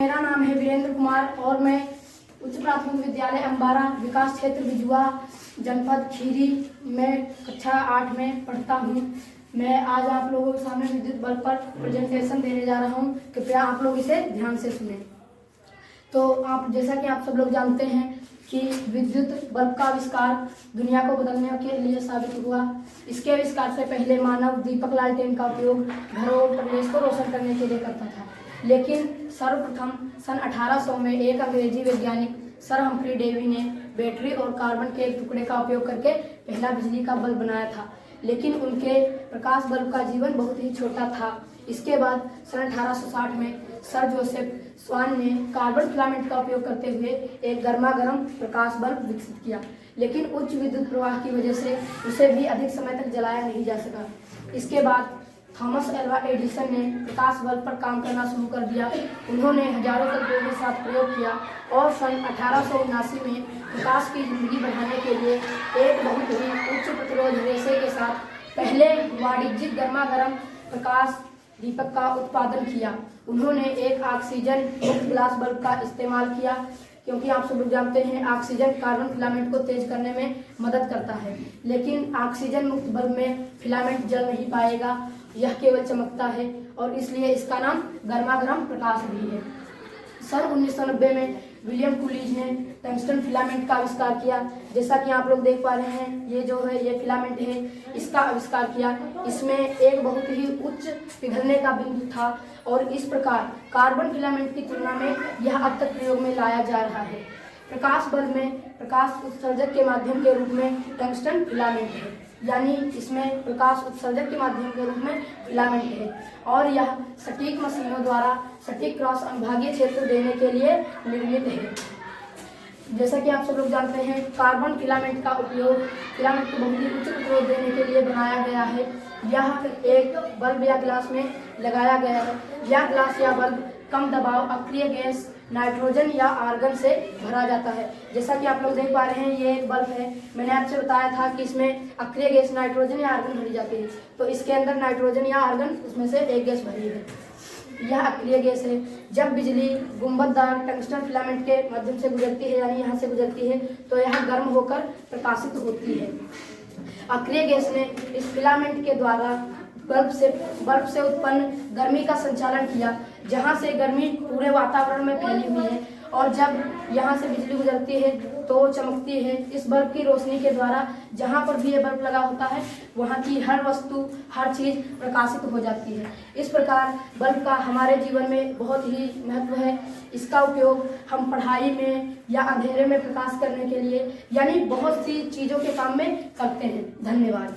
मेरा नाम है वीरेंद्र कुमार और मैं उच्च प्राथमिक विद्यालय अम्बारा विकास क्षेत्र बिजुआ जनपद खीरी में कक्षा 8 में पढ़ता हूँ। मैं आज आप लोगों के सामने विद्युत बल्ब पर प्रेजेंटेशन देने जा रहा हूँ। कृपया आप लोग इसे ध्यान से सुनें। तो जैसा कि आप सब लोग जानते हैं कि विद्युत बल्ब का आविष्कार दुनिया को बदलने के लिए साबित हुआ। इसके आविष्कार से पहले मानव दीपक लालटेन का उपयोग घरों और परिवेश को रोशन करने के लिए करता था, लेकिन सर्वप्रथम सन 1800 में एक अंग्रेजी वैज्ञानिक सर हम्फ्री डेवी ने बैटरी और कार्बन के एक टुकड़े का उपयोग करके पहला बिजली का बल्ब बनाया था, लेकिन उनके प्रकाश बल्ब का जीवन बहुत ही छोटा था। इसके बाद सन 1860 में सर जोसेफ स्वान ने कार्बन फिलामेंट का उपयोग करते हुए एक गर्मा गर्म प्रकाश बल्ब विकसित किया, लेकिन उच्च विद्युत प्रवाह की वजह से उसे भी अधिक समय तक जलाया नहीं जा सका। इसके बाद थॉमस एल्वा एडिसन ने प्रकाश बल्ब पर काम करना शुरू कर दिया। उन्होंने हजारों तत्वों के साथ प्रयोग किया और सन 1879 में प्रकाश की जिंदगी बढ़ाने के लिए एक बहुत ही उच्च प्रतिरोध रेशे के साथ पहले वाणिज्यिक गर्मा गर्म प्रकाश दीपक का उत्पादन किया। उन्होंने एक ऑक्सीजन मुक्त ग्लास बल्ब का इस्तेमाल किया, क्योंकि आप सब लोग जानते हैं ऑक्सीजन कार्बन फिलामेंट को तेज करने में मदद करता है, लेकिन ऑक्सीजन मुक्त बल्ब में फिलामेंट जल नहीं पाएगा, यह केवल चमकता है और इसलिए इसका नाम गर्मा गर्म प्रकाश भी है। सन 1990 में विलियम कूलिज ने टंगस्टन फिलामेंट का आविष्कार किया। जैसा कि आप लोग देख पा रहे हैं, ये जो है ये फिलामेंट है, इसका आविष्कार किया। इसमें एक बहुत ही उच्च पिघलने का बिंदु था और इस प्रकार कार्बन फिलामेंट की तुलना में यह अब तक प्रयोग में लाया जा रहा है। प्रकाश बल्ब में प्रकाश उत्सर्जक के माध्यम के रूप में टंगस्टन फिलामेंट है, यानी इसमें प्रकाश उत्सर्जक के माध्यम के रूप में फिलामेंट है और यह सटीक मशीनों द्वारा सटीक क्रॉस अनुभागीय क्षेत्र देने के लिए निर्मित है। जैसा कि आप सब लोग जानते हैं, कार्बन फिलामेंट का उपयोग फिलामेंट को बहुत ही उच्च प्रतिरोध देने के लिए बनाया गया है। यह एक बल्ब या ग्लास में लगाया गया है। यह ग्लास या बल्ब कम दबाव अक्रिय गैस नाइट्रोजन या आर्गन से भरा जाता है। जैसा कि आप लोग देख पा रहे हैं, ये एक बल्ब है। मैंने आपसे बताया था कि इसमें अक्रिय गैस नाइट्रोजन या आर्गन भरी जाती है, तो इसके अंदर नाइट्रोजन या आर्गन इसमें से एक गैस भरी है, यह अक्रिय गैस है। जब बिजली गुंबददार टंगस्टन फिलामेंट के माध्यम से गुजरती है, यानी यहाँ से गुजरती है, तो यह गर्म होकर प्रकाशित होती है। अक्रिय गैस ने इस फिलामेंट के द्वारा बल्ब से उत्पन्न गर्मी का संचालन किया, जहां से गर्मी पूरे वातावरण में फैली हुई है और जब यहां से बिजली गुजरती है तो चमकती है। इस बल्ब की रोशनी के द्वारा जहां पर भी ये बल्ब लगा होता है, वहां की हर वस्तु, हर चीज प्रकाशित हो जाती है। इस प्रकार बल्ब का हमारे जीवन में बहुत ही महत्व है। इसका उपयोग हम पढ़ाई में या अंधेरे में प्रकाश करने के लिए, यानी बहुत सी चीजों के काम में करते हैं। धन्यवाद।